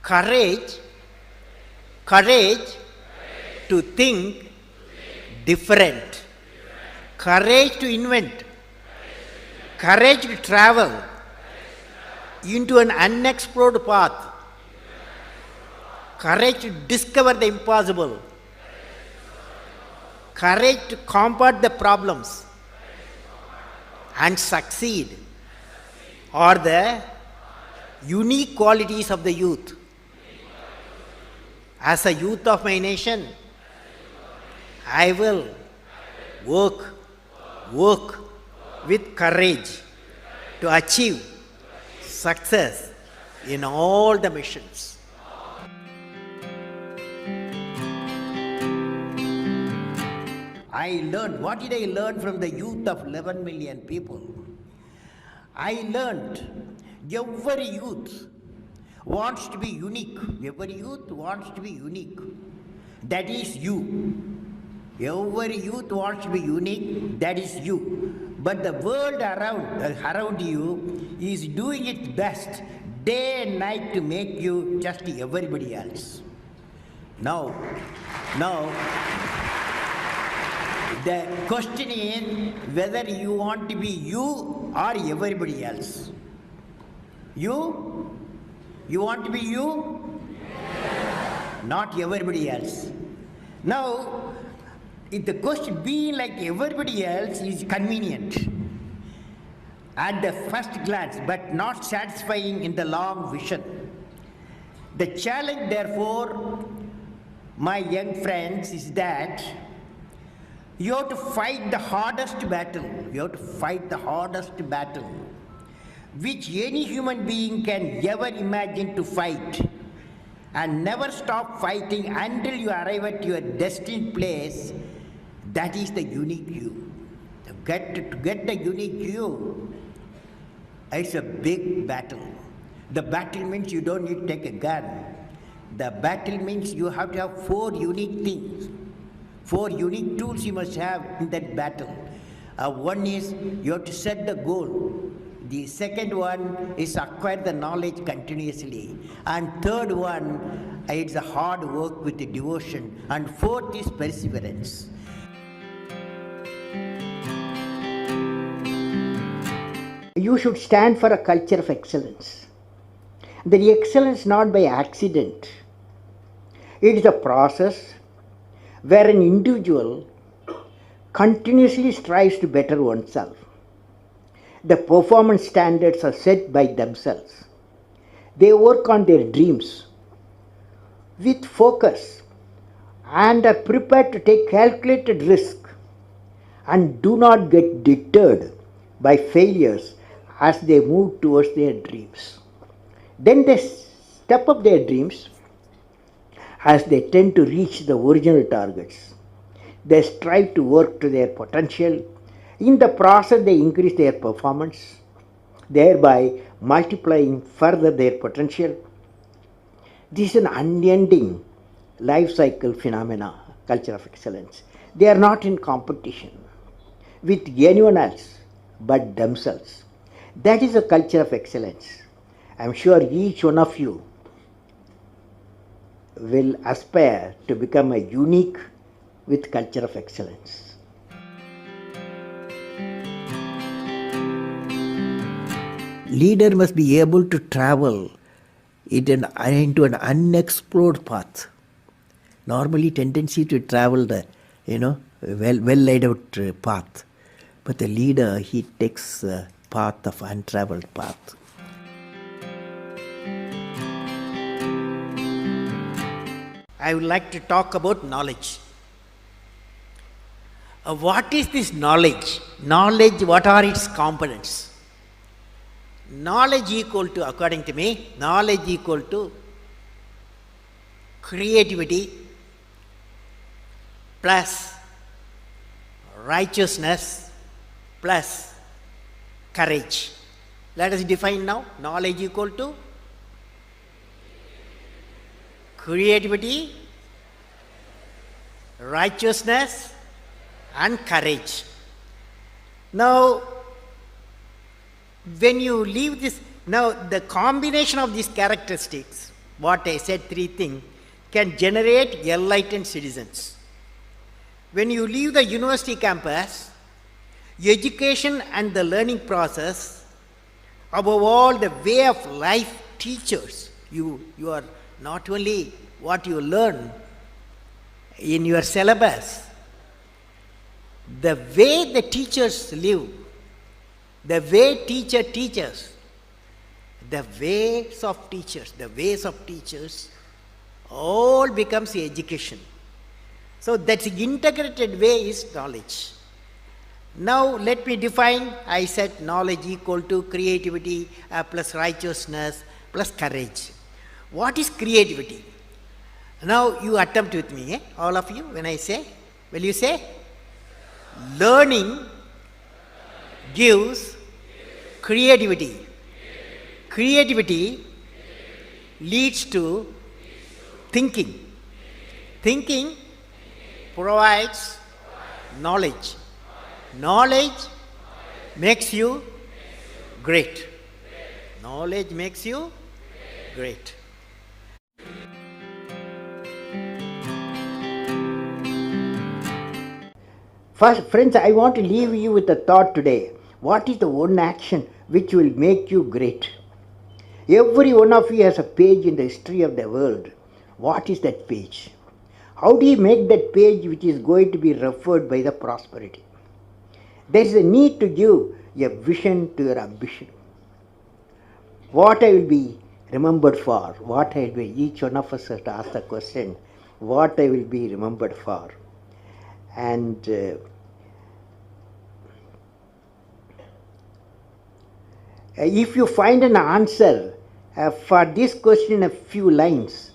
Courage, courage to think different, courage to invent, courage to travel into an unexplored path, courage to discover the impossible, courage to combat the problems and succeed are the unique qualities of the youth. As a youth of my nation, I will work with courage to achieve success in all the missions. I learned, what did I learn from the youth of 11 million people? I learned every youth wants to be unique. Every youth wants to be unique. That is you. Every youth wants to be unique. That is you. But the world around you is doing its best day and night to make you just everybody else. Now, the question is whether you want to be you or everybody else. You want to be you? Yes. Not everybody else. Now, if the question being like everybody else is convenient at the first glance, but not satisfying in the long vision. The challenge, therefore, my young friends, is that you have to fight the hardest battle. You have to fight the hardest battle which any human being can ever imagine to fight, and never stop fighting until you arrive at your destined place. That is the unique you. To get the unique you, it's a big battle. The battle means you don't need to take a gun. The battle means you have to have 4 unique things. 4 unique tools you must have in that battle. One is you have to set the goal. The second one is acquire the knowledge continuously. And third one, it's a hard work with the devotion. And fourth is perseverance. You should stand for a culture of excellence. The excellence not by accident. It is a process where an individual continuously strives to better oneself. The performance standards are set by themselves. They work on their dreams with focus and are prepared to take calculated risk and do not get deterred by failures as they move towards their dreams. Then they step up their dreams as they tend to reach the original targets. They strive to work to their potential. In the process, they increase their performance, thereby multiplying further their potential. This is an unending life cycle phenomena, culture of excellence. They are not in competition with anyone else but themselves. That is a culture of excellence. I am sure each one of you will aspire to become a unique with culture of excellence. Leader must be able to travel into an unexplored path. Normally tendency to travel the well laid out path, but the leader, he takes the path of untraveled path. I would like to talk about knowledge. What is this knowledge? Knowledge, what are its components? Knowledge equal to, according to me, knowledge equal to creativity plus righteousness plus courage. Let us define now. Knowledge equal to creativity, righteousness and courage. Now, when you leave this, now the combination of these characteristics what I said, three things, can generate enlightened citizens. When you leave the university campus, education and the learning process, above all the way of life teachers, you are not only what you learn in your syllabus, the way the teachers live, the way teacher teaches, the ways of teachers, all becomes education. So that's integrated way is knowledge. Now let me define. I said knowledge equal to creativity plus righteousness plus courage. What is creativity? Now you attempt with me, all of you, when I say. Will you say? Learning gives creativity. Creativity leads to thinking. Thinking provides knowledge. Knowledge makes you great. Knowledge makes you great. First, friends, I want to leave you with a thought today. What is the one action which will make you great? Every one of you has a page in the history of the world. What is that page? How do you make that page which is going to be referred by the prosperity? There is a need to give a vision to your ambition. What I will be remembered for, what I will be, each one of us has to ask the question, what I will be remembered for. And if you find an answer for this question in a few lines,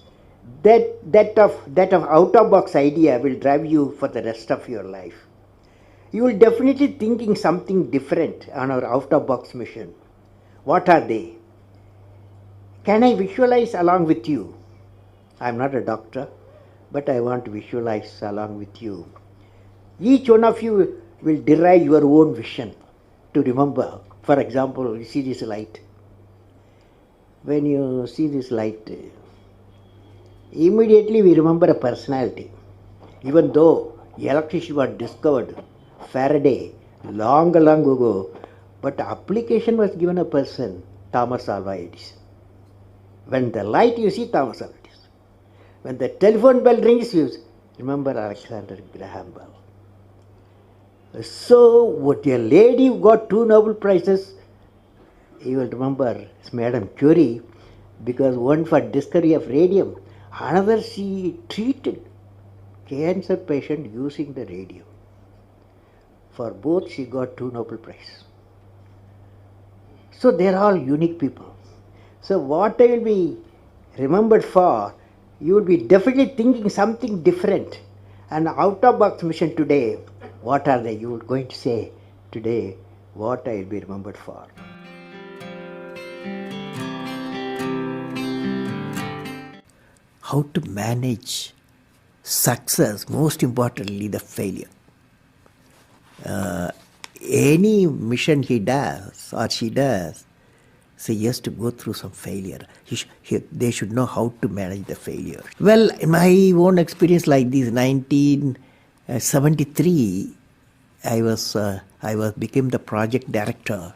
that of out-of-box idea will drive you for the rest of your life. You will definitely thinking something different on our out-of-box mission. What are they? Can I visualize along with you? I am not a doctor, but I want to visualize along with you. Each one of you will derive your own vision to remember. For example, you see this light. When you see this light, immediately we remember a personality. Even though electricity was discovered, Faraday, long ago, but the application was given a person, Thomas Alva Edison. When the light you see Thomas Alva Edison. When the telephone bell rings, you remember Alexander Graham Bell. So, what a lady who got 2 Nobel Prizes, you will remember Madame Curie, because one for discovery of radium, another she treated cancer patient using the radium. For both she got 2 Nobel Prizes. So they are all unique people. So what I will be remembered for, you will be definitely thinking something different. And out-of-box mission today, what are they? You are going to say today what I will be remembered for. How to manage success, most importantly the failure. Any mission he does or she does, so he has to go through some failure. They should know how to manage the failure. Well, in my own experience like this, 1973, I became the project director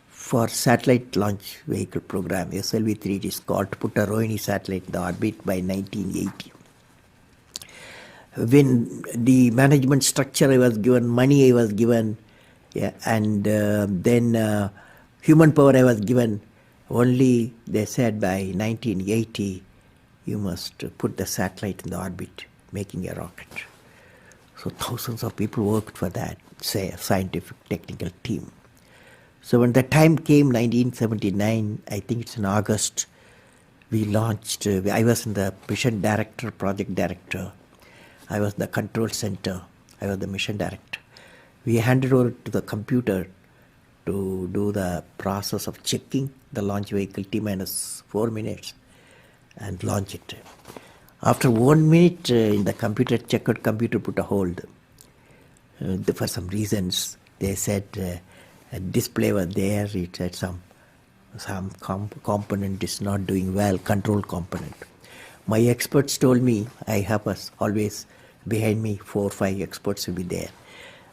for satellite launch vehicle program, SLV-3. It is called to put a Rohini satellite in the orbit by 1980. When the management structure I was given, money I was given, and then human power I was given, only they said by 1980 you must put the satellite in the orbit, making a rocket. So thousands of people worked for that, say a scientific technical team. So when the time came, 1979, I think it's in August, we launched, I was in the mission director, project director. I was the control center. I was the mission director. We handed over to the computer to do the process of checking the launch vehicle T-minus 4 minutes and launch it. After 1 minute, in the computer checkered computer put a hold. For some reasons, they said a display was there. It said some component is not doing well, control component. My experts told me I have always behind me 4 or 5 experts will be there.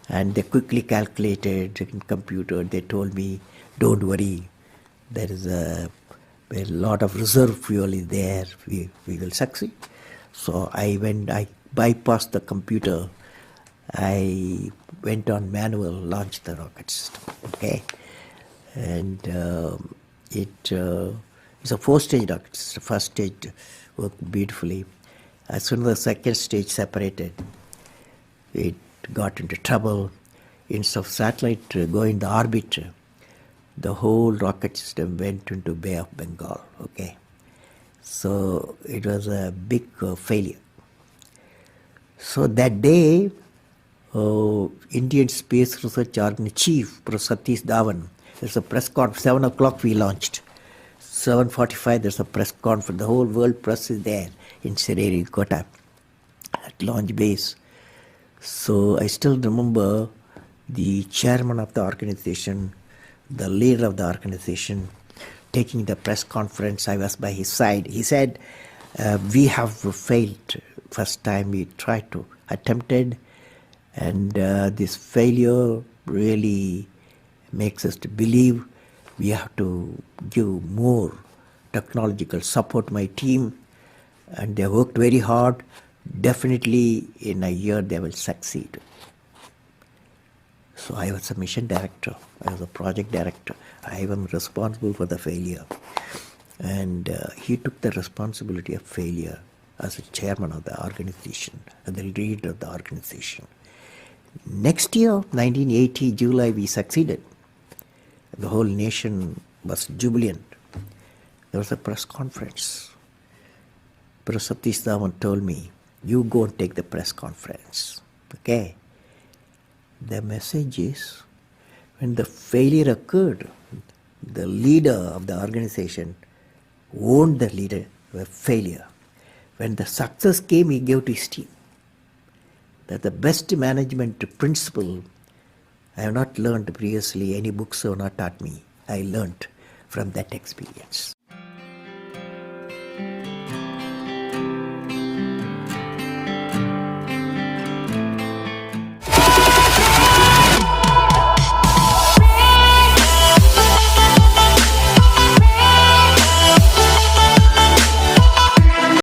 And they quickly calculated in computer. They told me, don't worry, there is a lot of reserve fuel is there. We will succeed. So I bypassed the computer. I went on manual, launched the rocket system. Okay, and it's a 4-stage rocket system. First stage worked beautifully. As soon as the second stage separated, it got into trouble. Instead of satellite going to orbit, the whole rocket system went into Bay of Bengal. Okay, so it was a big failure. So that day, Indian Space Research Organization Chief, Professor Satish Dhawan, there's a press conference, 7 o'clock we launched. 7:45 there's a press conference, the whole world press is there in Sririkota at launch base. So I still remember the chairman of the organization, the leader of the organization, taking the press conference. I was by his side. He said, we have failed first time we tried to attempted, and this failure really makes us to believe we have to give more technological support my team, and they worked very hard. Definitely in a year they will succeed. So I was a mission director, I was a project director, I am responsible for the failure. And he took the responsibility of failure as a chairman of the organization, and the leader of the organization. Next year, 1980, July, we succeeded. The whole nation was jubilant. There was a press conference. Professor Satish Dhawan told me, you go and take the press conference. Okay? The message is, when the failure occurred, the leader of the organization owned the leader of failure. When the success came, he gave to his team. That the best management principle I have not learned previously, any books have not taught me. I learned from that experience.